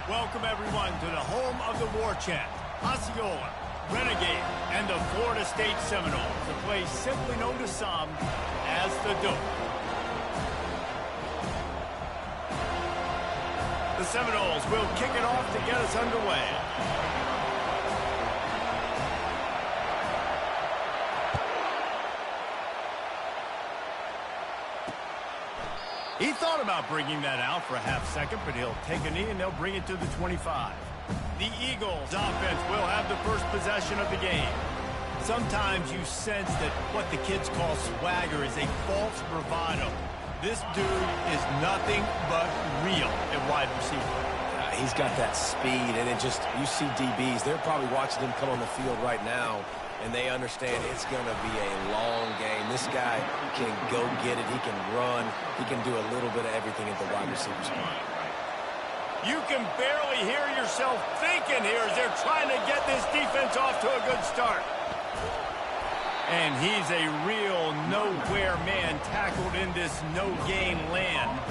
Welcome, everyone, to the home of the War Chant, Osceola, Renegade, and the Florida State Seminoles, a place simply known to some as the Dope. The Seminoles will kick it off to get us underway. He thought about bringing that out for a half second, but he'll take a knee and they'll bring it to the 25. The Eagles offense will have the first possession of the game. Sometimes you sense that what the kids call swagger is a false bravado. This dude is nothing but real at wide receiver. He's got that speed, and it just, you see DBs, they're probably watching him come on the field right now, and they understand it's going to be a long game. This guy can go get it. He can run. He can do a little bit of everything at the wide receiver spot. You can barely hear yourself thinking here as they're trying to get this defense off to a good start. And he's a real nowhere man tackled in this no-game land.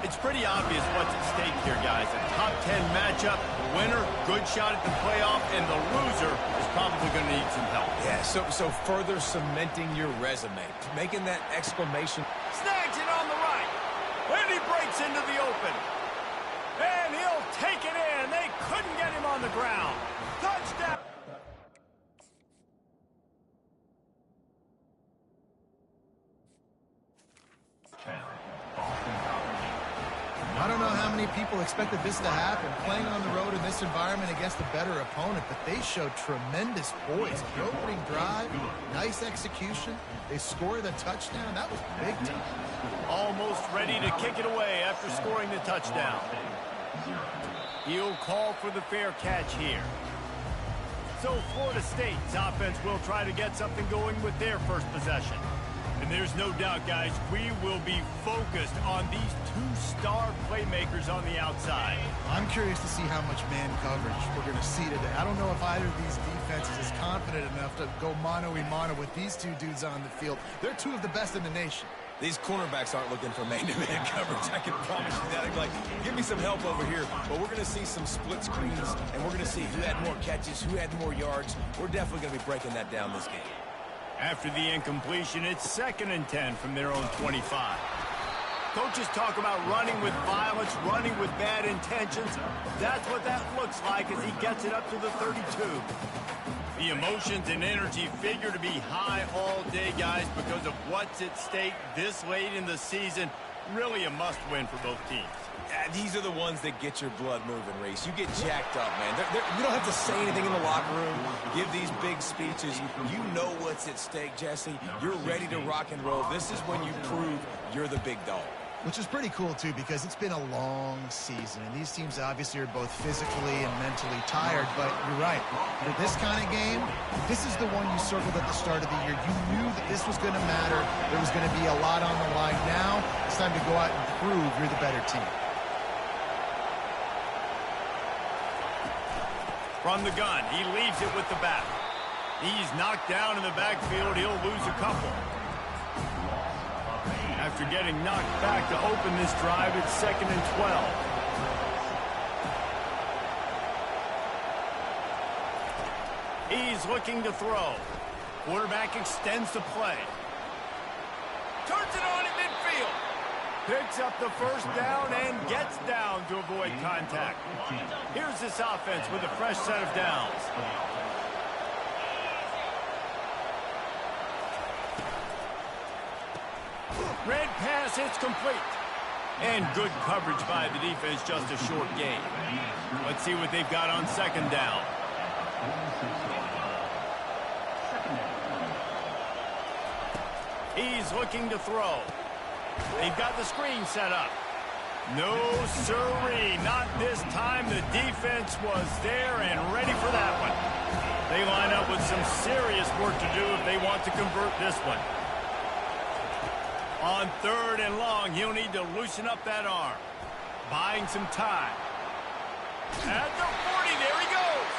It's pretty obvious what's at stake here, guys. A top 10 matchup, winner, good shot at the playoff, and the loser is probably going to need some help. Yeah, so further cementing your resume, making that exclamation. Snags it on the right, and he breaks into the open. And he'll take it in. They couldn't get him on the ground. Touchdown. I don't know how many people expected this to happen, playing on the road in this environment against a better opponent, but they showed tremendous poise. The opening drive, nice execution. They scored a touchdown. That was big time. Almost ready to kick it away after scoring the touchdown. He'll call for the fair catch here. So Florida State's offense will try to get something going with their first possession. And there's no doubt, guys, we will be focused on these two star playmakers on the outside. I'm curious to see how much man coverage we're going to see today. I don't know if either of these defenses is confident enough to go mano-a-mano with these two dudes on the field. They're two of the best in the nation. These cornerbacks aren't looking for man-to-man coverage. I can promise you that. Like, give me some help over here. But we're going to see some split screens, and we're going to see who had more catches, who had more yards. We're definitely going to be breaking that down this game. After the incompletion, it's 2nd and 10 from their own 25. Coaches talk about running with violence, running with bad intentions. That's what that looks like as he gets it up to the 32. The emotions and energy figure to be high all day, guys, because of what's at stake this late in the season. Really a must-win for both teams. These are the ones that get your blood moving, Reese. You get jacked up, man. You don't have to say anything in the locker room, give these big speeches. You know what's at stake, Jesse. You're ready to rock and roll. This is when you prove you're the big dog. Which is pretty cool, too, because it's been a long season. And these teams obviously are both physically and mentally tired. But you're right. For this kind of game, this is the one you circled at the start of the year. You knew that this was going to matter. There was going to be a lot on the line. Now it's time to go out and prove you're the better team. From the gun, he leaves it with the back. He's knocked down in the backfield. He'll lose a couple. After getting knocked back to open this drive, it's 2nd and 12. He's looking to throw. Quarterback extends the play. Turns it on in midfield. Picks up the first down and gets down to avoid contact. Here's this offense with a fresh set of downs. Red pass, it's complete. And good coverage by the defense, just a short gain. Let's see what they've got on 2nd down. He's looking to throw. They've got the screen set up. No siree, not this time. The defense was there and ready for that one. They line up with some serious work to do if they want to convert this one. On 3rd and long, he'll need to loosen up that arm. Buying some time. At the 40, there he goes.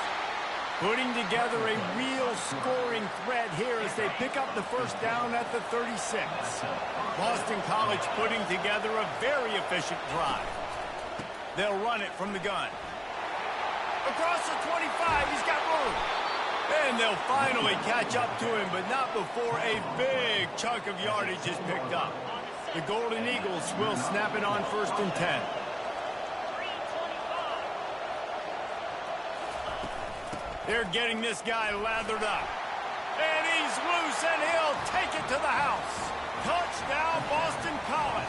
Putting together a real scoring threat here as they pick up the first down at the 36. Boston College putting together a very efficient drive. They'll run it from the gun. Across the 25, he's got room. And they'll finally catch up to him, but not before a big chunk of yardage is picked up. The Golden Eagles will snap it on 1st and 10. They're getting this guy lathered up. And he's loose, and he'll take it to the house. Touchdown, Boston College.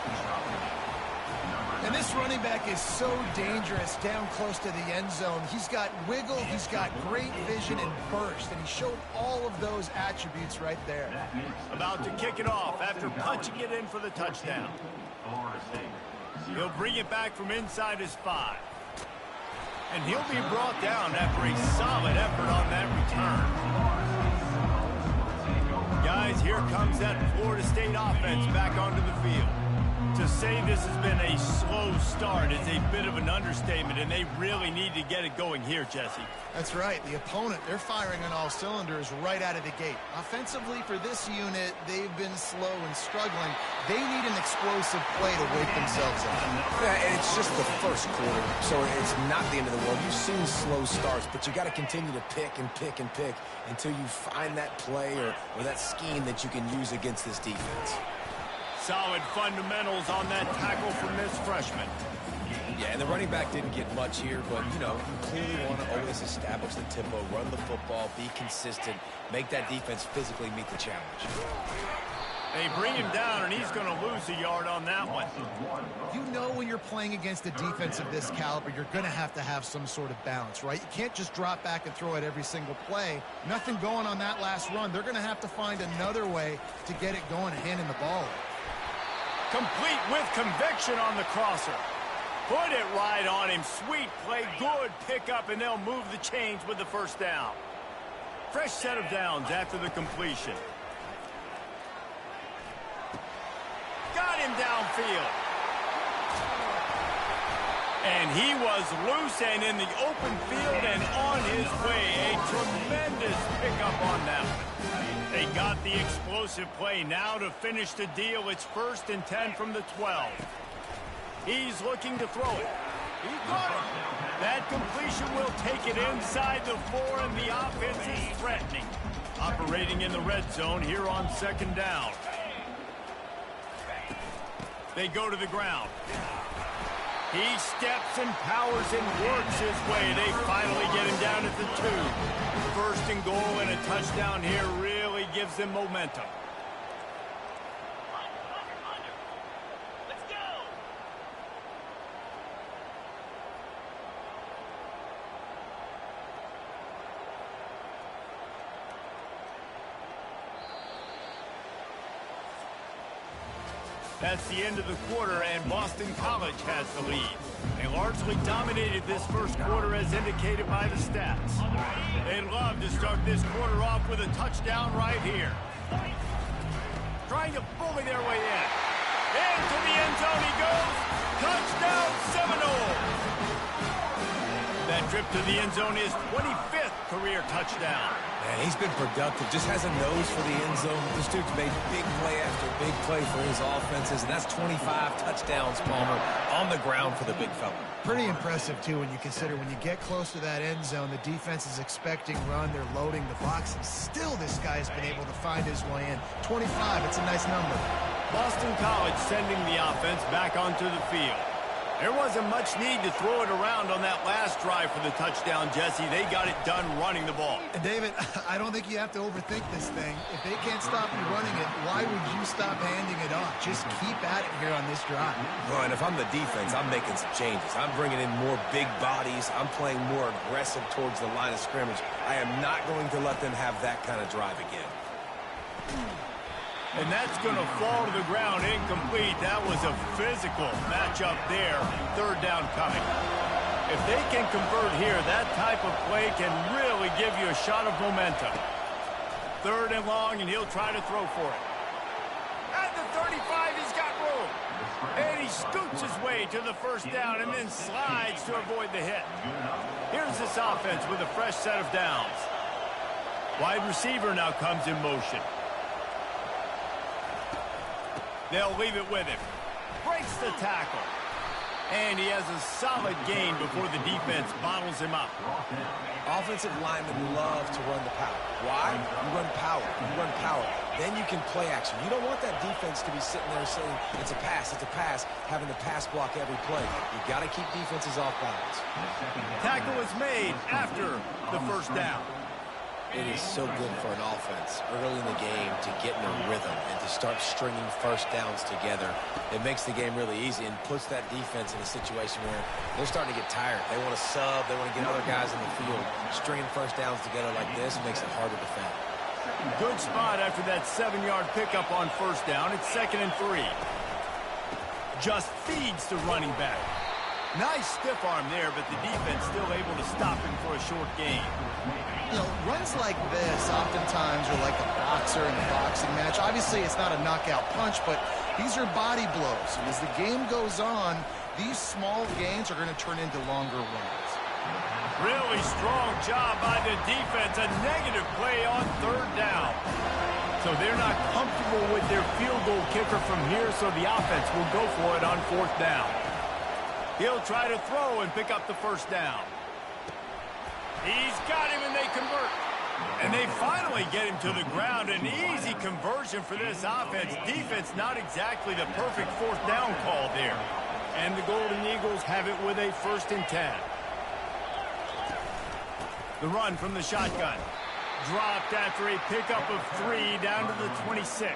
And this running back is so dangerous down close to the end zone. He's got wiggle, he's got great vision and burst, and he showed all of those attributes right there. About to kick it off after punching it in for the touchdown. He'll bring it back from inside his 5. And he'll be brought down after a solid effort on that return. Guys, here comes that Florida State offense back onto the field. To say this has been a slow start is a bit of an understatement, and they really need to get it going here, Jesse. That's right. The opponent, they're firing on all cylinders right out of the gate. Offensively, for this unit, they've been slow and struggling. They need an explosive play to wake themselves up. Yeah, and it's just the first quarter, so it's not the end of the world. You've seen slow starts, but you got to continue to pick and pick and pick until you find that play or that scheme that you can use against this defense. Solid fundamentals on that tackle from this freshman. Yeah, and the running back didn't get much here, but, you know, you clearly want to always establish the tempo, run the football, be consistent, make that defense physically meet the challenge. They bring him down, and he's going to lose a yard on that one. You know when you're playing against a defense of this caliber, you're going to have some sort of balance, right? You can't just drop back and throw it every single play. Nothing going on that last run. They're going to have to find another way to get it going and handing the ball away. Complete with conviction on the crosser. Put it right on him. Sweet play, good pickup, and they'll move the chains with the first down. Fresh set of downs after the completion. Got him downfield. And he was loose and in the open field and on his way. A tremendous pickup on that one. They got the explosive play now to finish the deal. It's 1st and 10 from the 12. He's looking to throw it. He got it. That completion will take it inside the 4, and the offense is threatening. Operating in the red zone here on 2nd down. They go to the ground. He steps and powers and works his way. They finally get him down at the 2. 1st and goal and a touchdown here really gives them momentum. Let's go. That's the end of the quarter, and Boston College has the lead. They largely dominated this first quarter as indicated by the stats. They'd love to start this quarter off with a touchdown right here. Trying to bully their way in. Into the end zone he goes. Touchdown Seminoles. That trip to the end zone is 25th career touchdown. Man, he's been productive, just has a nose for the end zone. This dude's made big play after big play for his offenses, and that's 25 touchdowns, Palmer, on the ground for the big fella. Pretty impressive, too, when you consider when you get close to that end zone, the defense is expecting run, they're loading the box, and still this guy's been able to find his way in. 25, it's a nice number. Boston College sending the offense back onto the field. There wasn't much need to throw it around on that last drive for the touchdown, Jesse. They got it done running the ball. And David, I don't think you have to overthink this thing. If they can't stop you running it, why would you stop handing it off? Just keep at it here on this drive. Well, and if I'm the defense, I'm making some changes. I'm bringing in more big bodies. I'm playing more aggressive towards the line of scrimmage. I am not going to let them have that kind of drive again. And that's going to fall to the ground incomplete. That was a physical matchup there. 3rd down coming. If they can convert here, that type of play can really give you a shot of momentum. 3rd and long, and he'll try to throw for it. At the 35, he's got room. And he scoots his way to the 1st down and then slides to avoid the hit. Here's this offense with a fresh set of downs. Wide receiver now comes in motion. They'll leave it with him. Breaks the tackle. And he has a solid gain before the defense bottles him up. Offensive linemen love to run the power. Why? You run power. You run power. Then you can play action. You don't want that defense to be sitting there saying, it's a pass, having to pass block every play. You got to keep defenses off balance. Tackle is made after the first down. It is so good for an offense early in the game to get in a rhythm and to start stringing first downs together. It makes the game really easy and puts that defense in a situation where they're starting to get tired. They want to sub. They want to get other guys in the field. Stringing first downs together like this makes it hard to defend. Good spot after that 7-yard pickup on first down. It's 2nd and 3. Just feeds the running back. Nice stiff arm there, but the defense still able to stop him for a short gain. You know, runs like this oftentimes are like a boxer in a boxing match. Obviously, it's not a knockout punch, but these are body blows. And as the game goes on, these small gains are going to turn into longer runs. Really strong job by the defense. A negative play on 3rd down. So they're not comfortable with their field goal kicker from here, so the offense will go for it on 4th down. He'll try to throw and pick up the first down. He's got him, and they convert. And they finally get him to the ground. An easy conversion for this offense. Defense not exactly the perfect 4th down call there. And the Golden Eagles have it with a 1st and 10. The run from the shotgun. Dropped after a pickup of 3 down to the 26.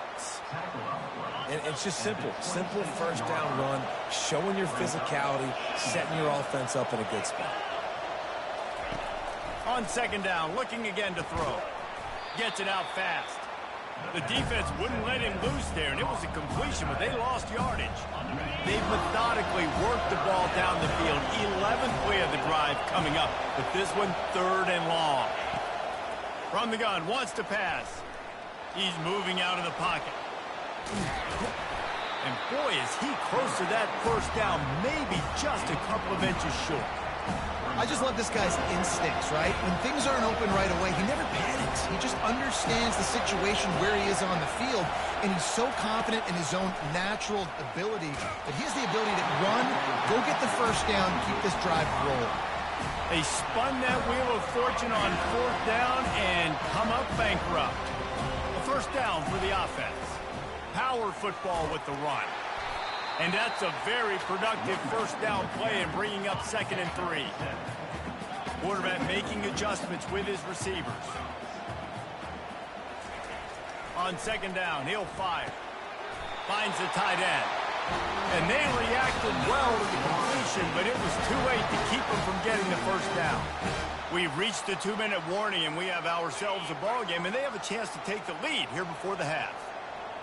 And it's just simple. Simple first down run, showing your physicality, setting your offense up in a good spot. On 2nd down, looking again to throw. Gets it out fast. The defense wouldn't let him loose there, and it was a completion, but they lost yardage. They methodically worked the ball down the field. 11th play of the drive coming up, but this one 3rd and long. From the gun, wants to pass. He's moving out of the pocket. And boy, is he close to that first down, maybe just a couple of inches short. I just love this guy's instincts, right? When things aren't open right away, he never panics. He just understands the situation where he is on the field, and he's so confident in his own natural ability that he has the ability to run, go get the first down, keep this drive rolling. They spun that wheel of fortune on 4th down and come up bankrupt. The first down for the offense. Power football with the run. And that's a very productive first down play and bringing up 2nd and 3. Quarterback making adjustments with his receivers. On 2nd down, he'll fire. Finds the tight end. And they reacted well to the completion, but it was too late to keep them from getting the first down. We've reached the 2-minute warning, and we have ourselves a ball game, and they have a chance to take the lead here before the half.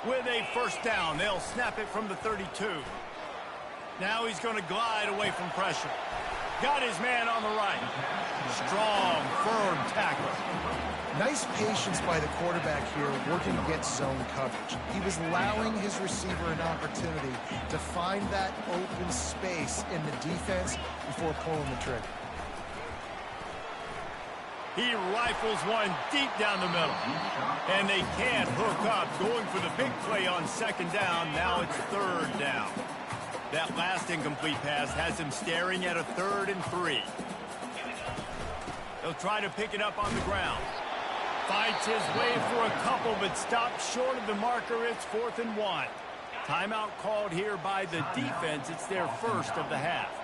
With a first down, they'll snap it from the 32. Now he's going to glide away from pressure. Got his man on the right. Strong, firm tackle. Nice patience by the quarterback here working against zone coverage. He was allowing his receiver an opportunity to find that open space in the defense before pulling the trigger. He rifles one deep down the middle. And they can't hook up, going for the big play on 2nd down. Now it's 3rd down. That last incomplete pass has him staring at a 3rd and 3. They'll try to pick it up on the ground. Fights his way for a couple, but stops short of the marker. It's 4th and 1. Timeout called here by the defense. It's their first of the half.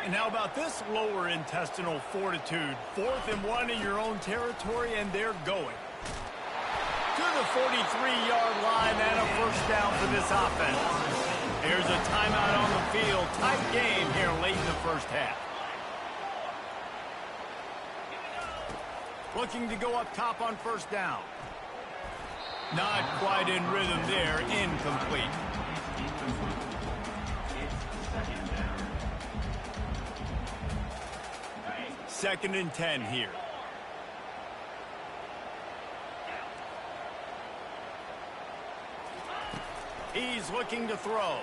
And how about this lower intestinal fortitude? 4th and 1 in your own territory, and they're going. To the 43-yard line and a first down for this offense. There's a timeout on the field. Tight game here late in the first half. Looking to go up top on first down. Not quite in rhythm there. Incomplete. Second and 10 here. He's looking to throw.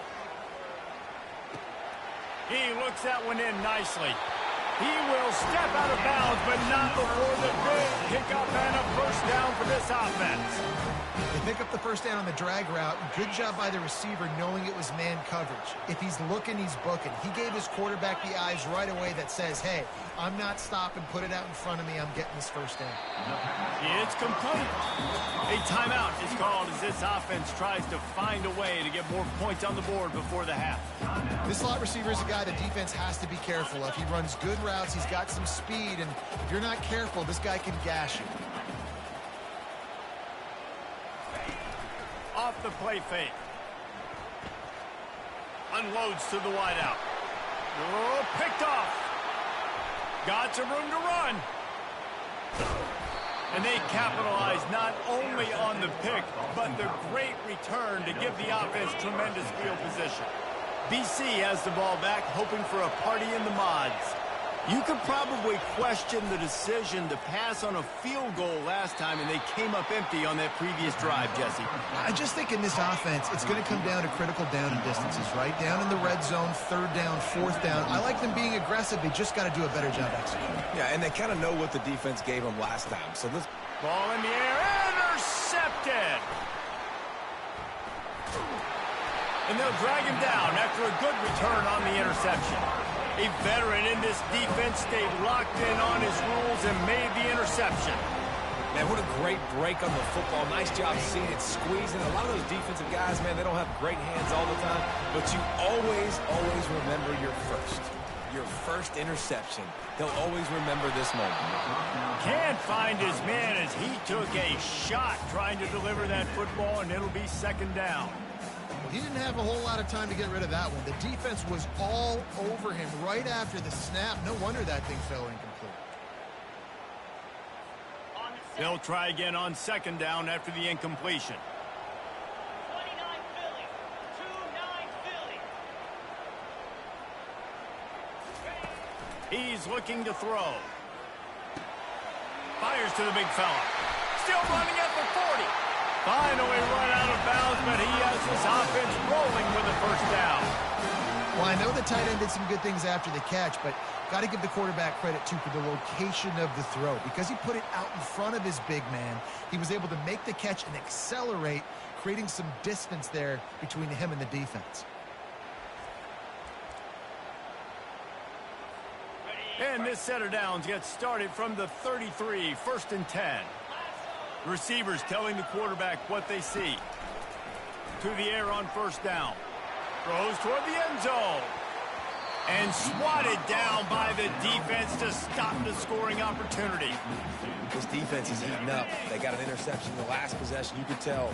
He looks that one in nicely. He will step out of bounds, but not before the big pickup and a first down for this offense. They pick up the first down on the drag route. Good job by the receiver knowing it was man coverage. If he's looking, he's booking. He gave his quarterback the eyes right away that says, hey, I'm not stopping. Put it out in front of me. I'm getting this first down. It's complete. A timeout is called as this offense tries to find a way to get more points on the board before the half. This slot receiver is a guy the defense has to be careful of. He runs good routes. He's got some speed, and if you're not careful, this guy can gash you. Off the play fake. Unloads to the wideout. Oh, picked off. Got some room to run. And they capitalize not only on the pick, but the great return to give the offense tremendous field position. BC has the ball back, hoping for a party in the mods. You could probably question the decision to pass on a field goal last time, and they came up empty on that previous drive, Jesse. I just think in this offense, it's going to come down to critical down and distances, right? Down in the red zone, third down, fourth down. I like them being aggressive. They just got to do a better job executing. Yeah, and they kind of know what the defense gave them last time. So this ball in the air, intercepted. And they'll drag him down after a good return on the interception. A veteran in this defense stayed locked in on his rules and made the interception. Man, what a great break on the football. Nice job seeing it squeezing. A lot of those defensive guys, man, they don't have great hands all the time, but you always remember your first interception. They'll always remember this moment. Can't find his man as he took a shot trying to deliver that football, and it'll be second down. He didn't have a whole lot of time to get rid of that one. The defense was all over him right after the snap. No wonder that thing fell incomplete. They'll try again on second down after the incompletion. 29 Philly. 2-9 Philly. He's looking to throw. Fires to the big fella. Still running at the 40. Finally run out of bounds, but he has this offense rolling with a first down. Well, I know the tight end did some good things after the catch, but got to give the quarterback credit, too, for the location of the throw. Because he put it out in front of his big man, he was able to make the catch and accelerate, creating some distance there between him and the defense. And this set of downs gets started from the 33, first and 10. Receivers telling the quarterback what they see. To the air on first down. Throws toward the end zone. And swatted down by the defense to stop the scoring opportunity. This defense is heating up. They got an interception the last possession. You could tell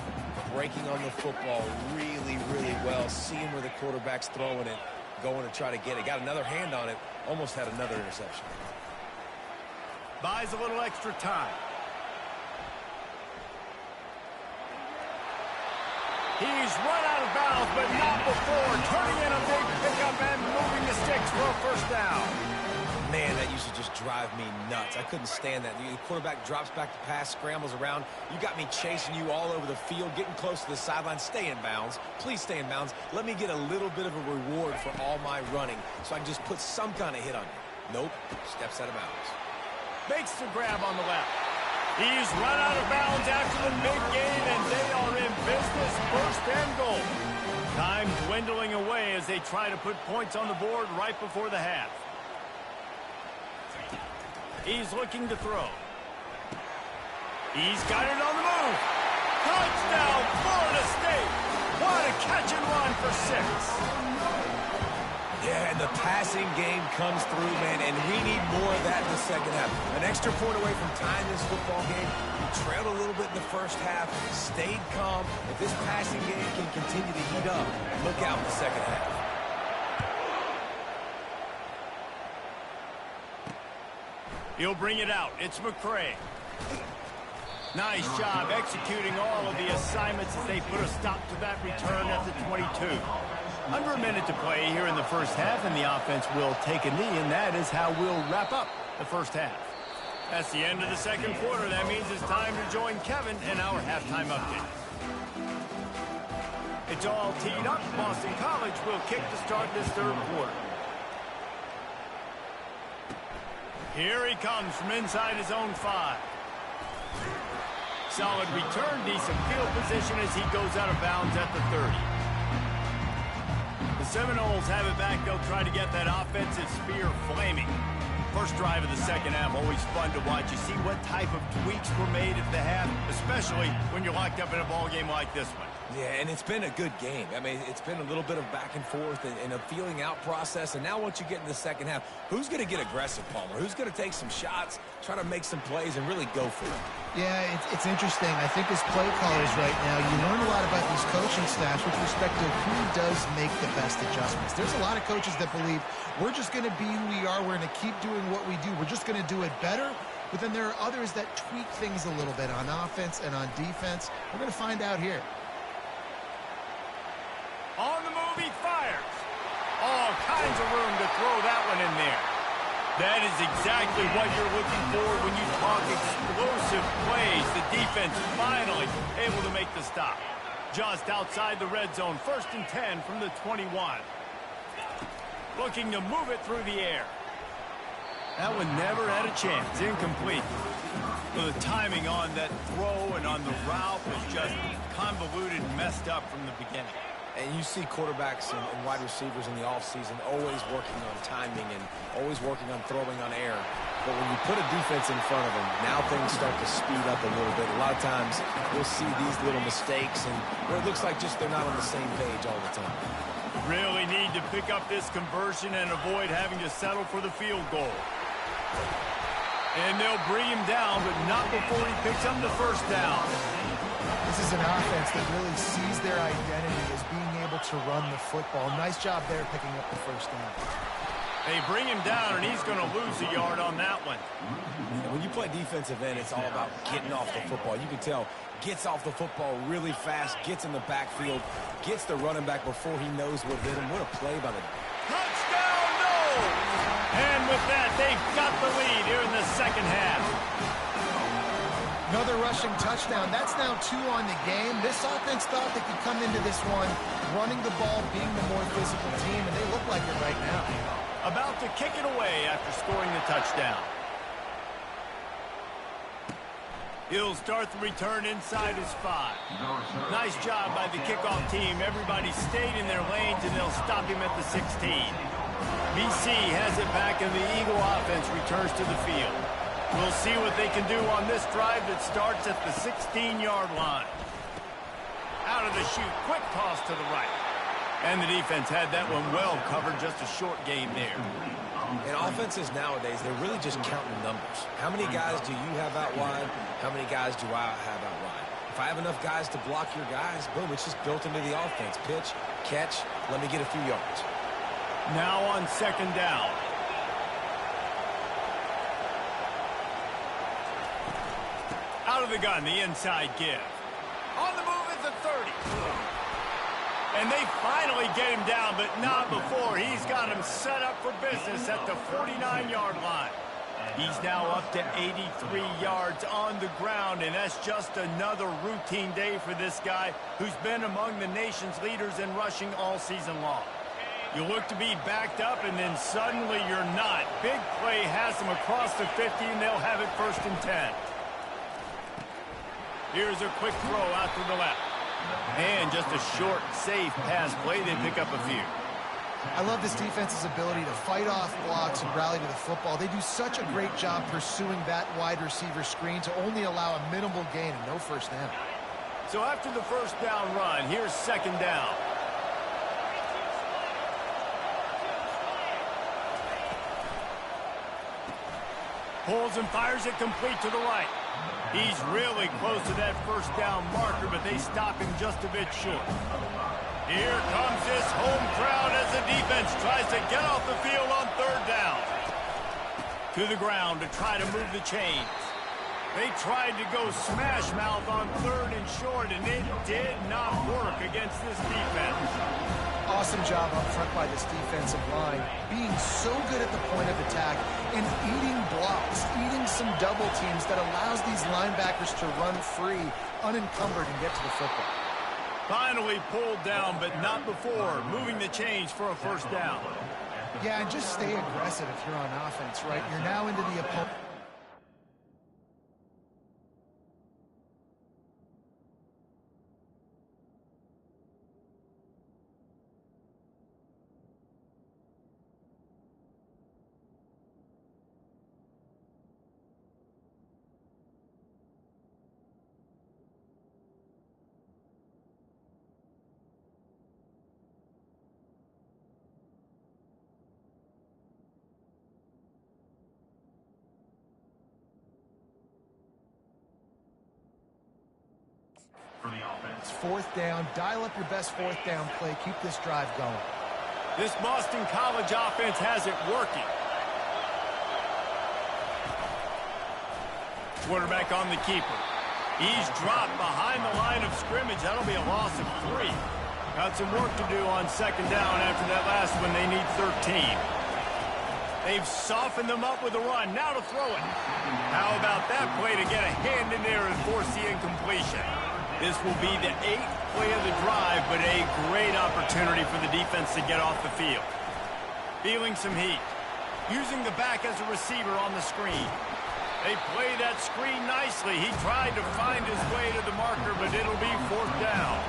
breaking on the football really well. Seeing where the quarterback's throwing it. Going to try to get it. Got another hand on it. Almost had another interception. Buys a little extra time. He's run out of bounds, but not before turning in a big pickup and moving the sticks for a first down. Man, that used to just drive me nuts. I couldn't stand that. The quarterback drops back to pass, scrambles around. You got me chasing you all over the field, getting close to the sideline. Stay in bounds. Please stay in bounds. Let me get a little bit of a reward for all my running so I can just put some kind of hit on you. Nope. Steps out of bounds. Makes the grab on the left. He's run out of bounds after the big gain, and they are in business, first and goal. Time dwindling away as they try to put points on the board right before the half. He's looking to throw. He's got it on the move. Touchdown, Florida State. What a catch and run for 6. Yeah, and the passing game comes through, man, and we need more of that in the second half. An extra point away from tying this football game. We trailed a little bit in the first half, stayed calm. If this passing game can continue to heat up, look out in the second half. He'll bring it out. It's McCray. Nice job executing all of the assignments as they put a stop to that return at the 22. Under a minute to play here in the first half, and the offense will take a knee, and that is how we'll wrap up the first half. That's the end of the second quarter. That means it's time to join Kevin in our halftime update. It's all teed up. Boston College will kick to start this third quarter. Here he comes from inside his own 5. Solid return, decent field position as he goes out of bounds at the 30. The Seminoles have it back. They'll try to get that offensive spear flaming. First drive of the second half, always fun to watch. You see what type of tweaks were made at the half, especially when you're locked up in a ball game like this one. Yeah, and it's been a good game. I mean, it's been a little bit of back and forth and a feeling out process. And now once you get in the second half, who's going to get aggressive, Palmer? Who's going to take some shots, try to make some plays, and really go for it? Yeah, it's interesting. I think as play callers right now, you learn a lot about these coaching staffs with respect to who does make the best adjustments. There's a lot of coaches that believe we're just going to be who we are. We're going to keep doing what we do. We're just going to do it better. But then there are others that tweak things a little bit on offense and on defense. We're going to find out here. On the move, he fires. All kinds of room to throw that one in there. That is exactly what you're looking for when you talk explosive plays. The defense finally able to make the stop. Just outside the red zone, 1st and 10 from the 21. Looking to move it through the air. That one never had a chance. Incomplete. The timing on that throw and on the route was just convoluted and messed up from the beginning. And you see quarterbacks and wide receivers in the offseason always working on timing and always working on throwing on air. But when you put a defense in front of them, now things start to speed up a little bit. A lot of times you'll see these little mistakes and where it looks like just they're not on the same page all the time. Really need to pick up this conversion and avoid having to settle for the field goal. And they'll bring him down, but not before he picks up the first down. This is an offense that really sees their identity as being able to run the football. Nice job there picking up the first down. They bring him down, and he's going to lose a yard on that one. And when you play defensive end, it's all about getting off the football. You can tell, gets off the football really fast, gets in the backfield, gets the running back before he knows what hit him. What a play by the... Touchdown, no! And with that, they've got the lead here in the second half. Another rushing touchdown. That's now 2 on the game. This offense thought they could come into this one running the ball, being the more physical team, and they look like it right now. About to kick it away after scoring the touchdown. He'll start the return inside his 5. Nice job by the kickoff team. Everybody stayed in their lanes, and they'll stop him at the 16. BC has it back, and the Eagle offense returns to the field. We'll see what they can do on this drive that starts at the 16-yard line. Out of the chute, quick toss to the right. And the defense had that one well covered, just a short game there. And offenses nowadays, they're really just counting numbers. How many guys do you have out wide? How many guys do I have out wide? If I have enough guys to block your guys, boom, it's just built into the offense. Pitch, catch, let me get a few yards. Now on 2nd down. Out of the gun, the inside give. On the move at the 30. And they finally get him down, but not before. He's got him set up for business at the 49-yard line. He's now up to 83 yards on the ground, and that's just another routine day for this guy who's been among the nation's leaders in rushing all season long. You look to be backed up, and then suddenly you're not. Big play has them across the 50, and they'll have it 1st and 10. Here's a quick throw out to the left. And just a short, safe pass play. They pick up a few. I love this defense's ability to fight off blocks and rally to the football. They do such a great job pursuing that wide receiver screen to only allow a minimal gain and no first down. So after the first down run, here's 2nd down. Pulls and fires it complete to the right. He's really close to that first down marker, but they stop him just a bit short. Here comes this home crowd as the defense tries to get off the field on 3rd down. To the ground to try to move the chains. They tried to go smash mouth on 3rd and short, and it did not work against this defense. Awesome job up front by this defensive line, being so good at the point of attack and eating blocks, eating some double teams that allows these linebackers to run free, unencumbered, and get to the football. Finally pulled down, but not before moving the chains for a first down. Yeah, and just stay aggressive if you're on offense, right? You're now into the opponent. It's fourth down. Dial up your best fourth down play. Keep this drive going. This Boston College offense has it working. Quarterback on the keeper. He's dropped behind the line of scrimmage. That'll be a loss of 3. Got some work to do on second down after that last one. They need 13. They've softened them up with a run. Now to throw it. How about that play to get a hand in there and force the incompletion? This will be the 8th play of the drive, but a great opportunity for the defense to get off the field. Feeling some heat. Using the back as a receiver on the screen. They play that screen nicely. He tried to find his way to the marker, but it'll be fourth down.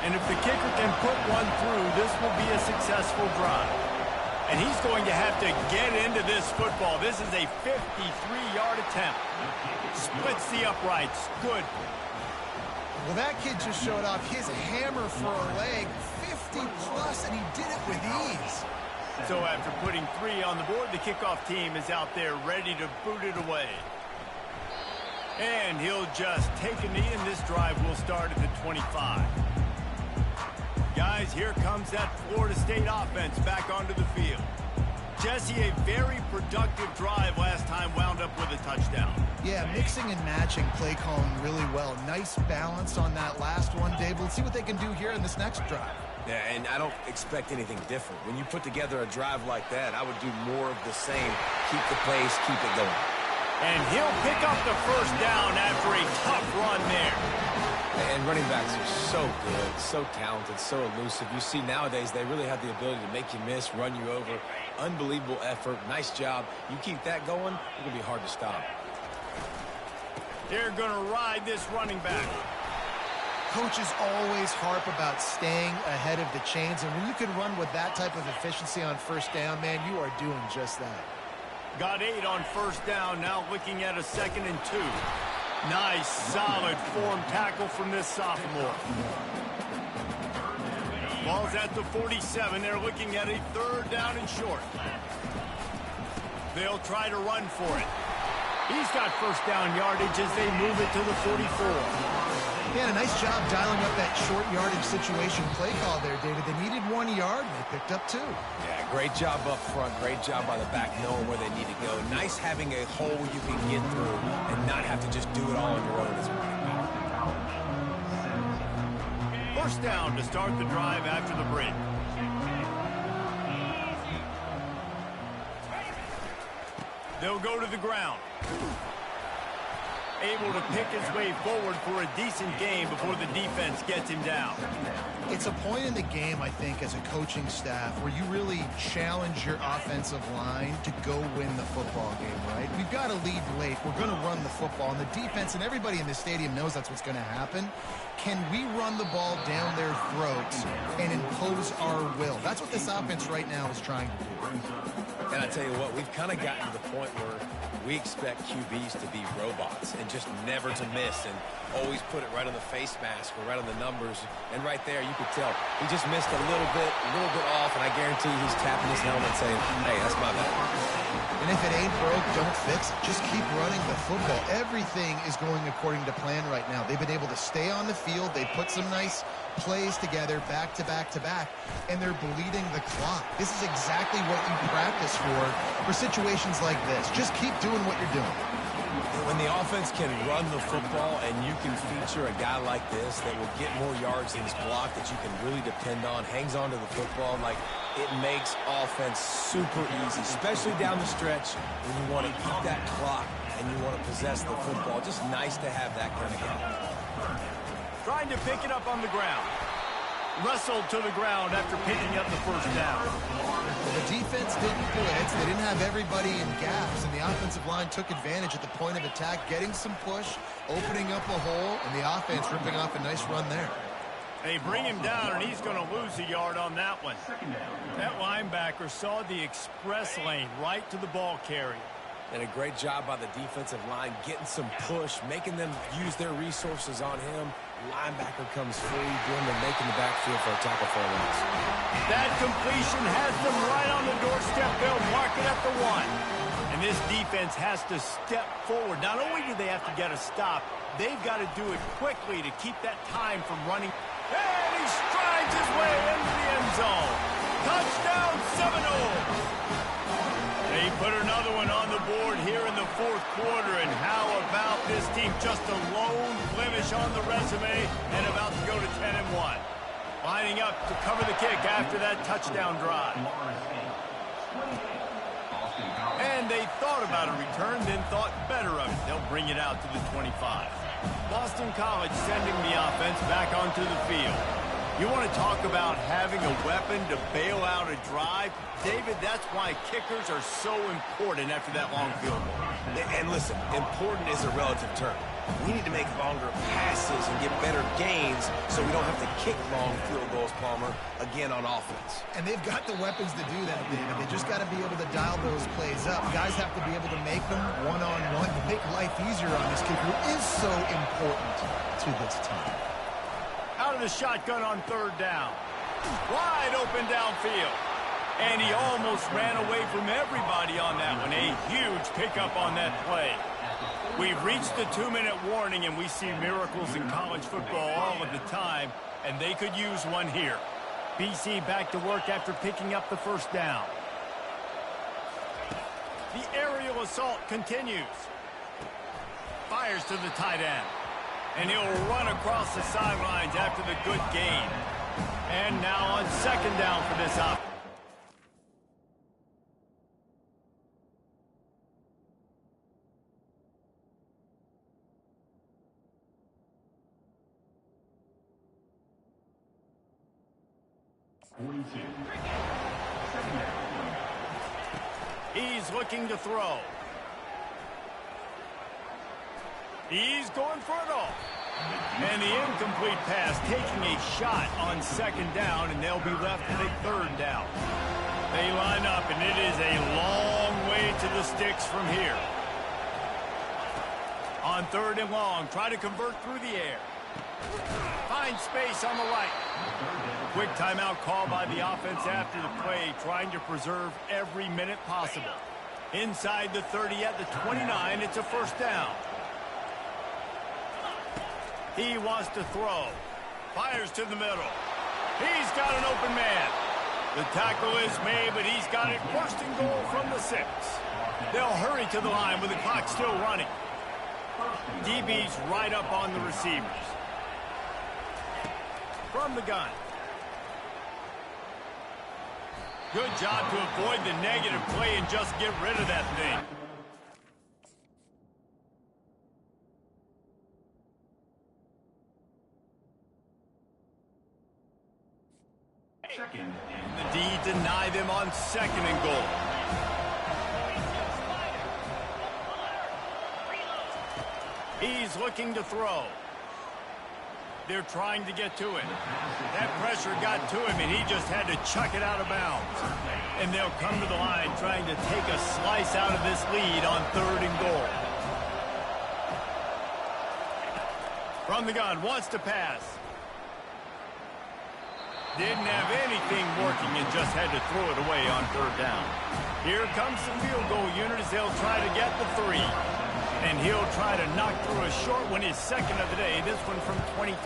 And if the kicker can put one through, this will be a successful drive. And he's going to have to get into this football. This is a 53-yard attempt. Splits the uprights. Good. Well, that kid just showed off his hammer for a leg, 50-plus, and he did it with ease. So after putting 3 on the board, the kickoff team is out there ready to boot it away. And he'll just take a knee, and this drive will start at the 25. Guys, here comes that Florida State offense back onto the field. Jesse, a very productive drive last time, wound up with a touchdown. Yeah, mixing and matching play calling really well. Nice balance on that last one, Dave. Let's see what they can do here in this next drive. Yeah, and I don't expect anything different. When you put together a drive like that, I would do more of the same. Keep the pace, keep it going. And he'll pick up the first down after a tough run there. And running backs are so good, so talented, so elusive. You see nowadays they really have the ability to make you miss, run you over. Unbelievable effort. Nice job. You keep that going, it's going to be hard to stop. They're going to ride this running back. Coaches always harp about staying ahead of the chains, and when you can run with that type of efficiency on first down, man, you are doing just that. Got 8 on first down, now looking at a 2nd and 2. Nice, solid form tackle from this sophomore. Ball's at the 47. They're looking at a 3rd down and short. They'll try to run for it. He's got first down yardage as they move it to the 44. Yeah, a nice job dialing up that short yardage situation play call there, David. They needed 1 yard, and they picked up 2. Yeah, great job up front. Great job by the back knowing where they need to go. Nice having a hole you can get through and not have to just do it all on your own as a running back. First down to start the drive after the break. They'll go to the ground. Able to pick his way forward for a decent game before the defense gets him down. It's a point in the game, I think, as a coaching staff where you really challenge your offensive line to go win the football game, right? We've got to lead late. We're going to run the football, and the defense and everybody in the stadium knows that's what's going to happen. Can we run the ball down their throats and impose our will? That's what this offense right now is trying to do. And I tell you what, we've kind of gotten to the point where we expect QBs to be robots and just never to miss and always put it right on the face mask or right on the numbers. And right there, you could tell he just missed a little bit off, and I guarantee he's tapping his helmet saying, hey, that's my bad. And if it ain't broke, don't fix it. Just keep running the football. Everything is going according to plan right now. They've been able to stay on the field. They put some nice plays together back to back to back, and they're bleeding the clock. This is exactly what you practice for situations like this. Just keep doing what you're doing. When the offense can run the football and you can feature a guy like this that will get more yards in his block that you can really depend on, hangs on to the football, like it makes offense super easy, especially down the stretch when you want to keep that clock and you want to possess the football. Just nice to have that kind of guy. Trying to pick it up on the ground. wrestled to the ground after picking up the first down. The defense didn't blitz. They didn't have everybody in gaps, and the offensive line took advantage at the point of attack, getting some push, opening up a hole, and the offense ripping off a nice run there. They bring him down, and he's going to lose a yard on that one. That linebacker saw the express lane right to the ball carrier. And a great job by the defensive line getting some push, making them use their resources on him. Linebacker comes free, doing the making the backfield for a tackle for a loss. That completion has them right on the doorstep. They'll mark it at the 1. And this defense has to step forward. Not only do they have to get a stop, they've got to do it quickly to keep that time from running. And he strides his way into the end zone. Touchdown, Seminoles! They put another one on the board here in the fourth quarter, and how about this team? Just a lone blemish on the resume and about to go to 10-1. Lining up to cover the kick after that touchdown drive. And they thought about a return, then thought better of it. They'll bring it out to the 25. Boston College sending the offense back onto the field. You want to talk about having a weapon to bail out a drive? David, that's why kickers are so important after that long field goal. And listen, important is a relative term. We need to make longer passes and get better gains so we don't have to kick long field goals, Palmer, again on offense. And they've got the weapons to do that, David. They just got to be able to dial those plays up. Guys have to be able to make them one-on-one to make life easier on this kicker, who is so important to this team. Out of the shotgun on third down. Wide open downfield. And he almost ran away from everybody on that one. A huge pickup on that play. We've reached the 2-minute warning, and we see miracles in college football all of the time, and they could use one here. BC back to work after picking up the first down. The aerial assault continues. Fires to the tight end. And he'll run across the sidelines after the good gain. And now on second down for this offense. He's looking to throw. He's going for it all. And the incomplete pass taking a shot on second down, and they'll be left with a third down. They line up, and it is a long way to the sticks from here. On third and long, try to convert through the air. Find space on the right. Quick timeout call by the offense after the play, trying to preserve every minute possible. Inside the 30 at the 29, it's a first down. He wants to throw. Fires to the middle. He's got an open man. The tackle is made, but he's got it first and goal from the 6. They'll hurry to the line with the clock still running. DB's right up on the receivers. From the gun. Good job to avoid the negative play and just get rid of that thing. The D deny them on second and goal. He's looking to throw. They're trying to get to it. That pressure got to him, and he just had to chuck it out of bounds. And they'll come to the line trying to take a slice out of this lead on third and goal. From the gun, wants to pass. Didn't have anything working and just had to throw it away on third down. Here comes the field goal unit as they'll try to get the 3. And he'll try to knock through a short one, his second of the day, this one from 23.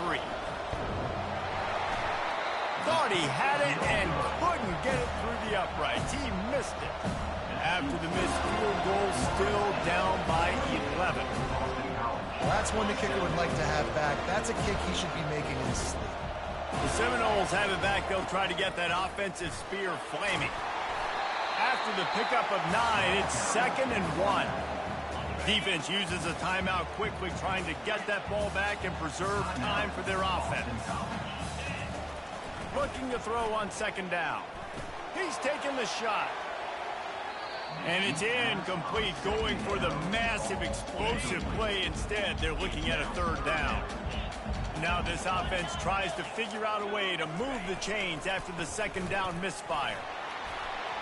Thought he had it and couldn't get it through the uprights. He missed it. After the missed field goal, still down by 11. Well, that's one the kicker would like to have back. That's a kick he should be making in his sleep. The Seminoles have it back. They'll try to get that offensive spear flaming. After the pickup of 9, it's second and 1. Defense uses a timeout quickly, trying to get that ball back and preserve time for their offense. looking to throw on second down. He's taking the shot. And it's incomplete, going for the massive explosive play instead. They're looking at a third down. Now this offense tries to figure out a way to move the chains after the second down misfire.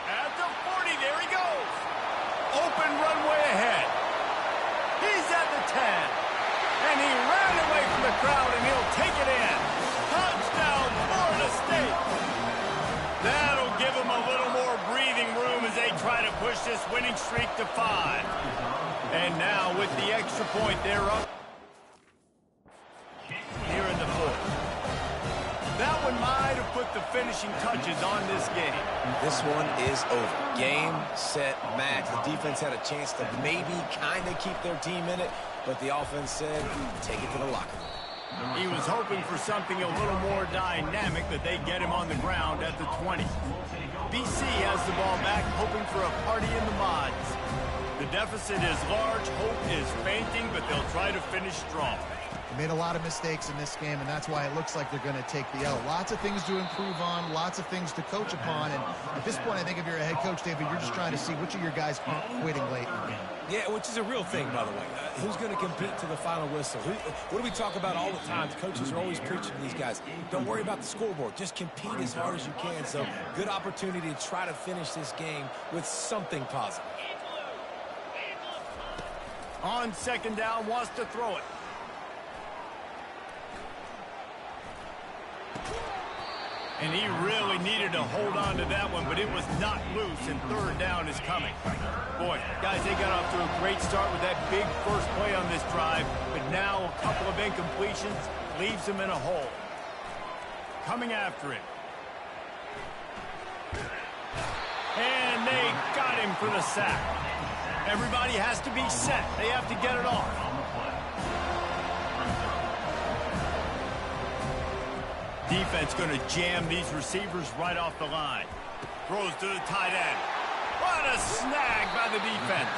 At the 40, there he goes. Open runway ahead. He's at the 10. And he ran away from the crowd, and he'll take it in. Touchdown, Florida State. That'll give him a little more breathing room as they try to push this winning streak to 5. And now with the extra point, they're up here in the fourth. That one might have put the finishing touches on this game. This one is over. Game, set, match. The defense had a chance to maybe kind of keep their team in it, but the offense said, take it to the locker room. He was hoping for something a little more dynamic, that they get him on the ground at the 20. BC has the ball back, hoping for a party in the mods. The deficit is large, hope is fainting, but they'll try to finish strong. They made a lot of mistakes in this game, and that's why it looks like they're going to take the L. Lots of things to improve on, lots of things to coach upon, and at this point, I think if you're a head coach, David, you're just trying to see which of your guys aren't quitting late in the game. Yeah, which is a real thing, by the way. Who's going to compete to the final whistle? What do we talk about all the time? The coaches are always preaching to these guys. Don't worry about the scoreboard. Just compete as hard as you can. So, good opportunity to try to finish this game with something positive. On second down, wants to throw it. And he really needed to hold on to that one, but it was not loose, and third down is coming. Boy, guys, they got off to a great start with that big first play on this drive, but now a couple of incompletions leaves them in a hole. Coming after it. And they got him for the sack. Everybody has to be set. They have to get it off. Defense going to jam these receivers right off the line. Throws to the tight end. What a snag by the defense.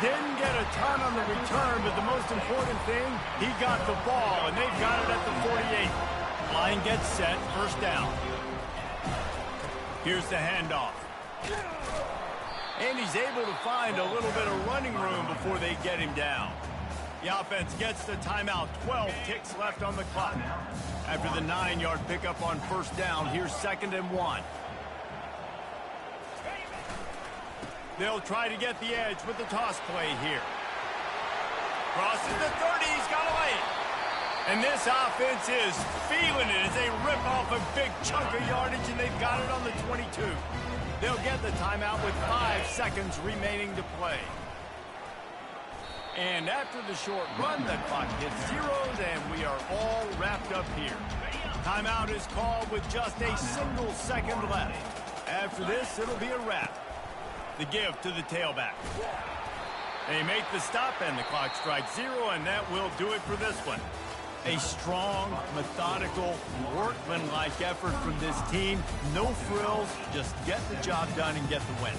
Didn't get a ton on the return, but the most important thing, he got the ball, and they've got it at the 48. Line gets set, first down. Here's the handoff. And he's able to find a little bit of running room before they get him down. The offense gets the timeout. 12 ticks left on the clock. After the 9-yard pickup on first down, here's 2nd and 1. They'll try to get the edge with the toss play here. Crosses the 30, he's got a lane. And this offense is feeling it as they rip off a big chunk of yardage, and they've got it on the 22. They'll get the timeout with 5 seconds remaining to play. And after the short run, the clock hits zeros, and we are all wrapped up here. Timeout is called with just a single second left. After this, it'll be a wrap. The give to the tailback. They make the stop, and the clock strikes 0, and that will do it for this one. A strong, methodical, workmanlike effort from this team. No frills, just get the job done and get the win.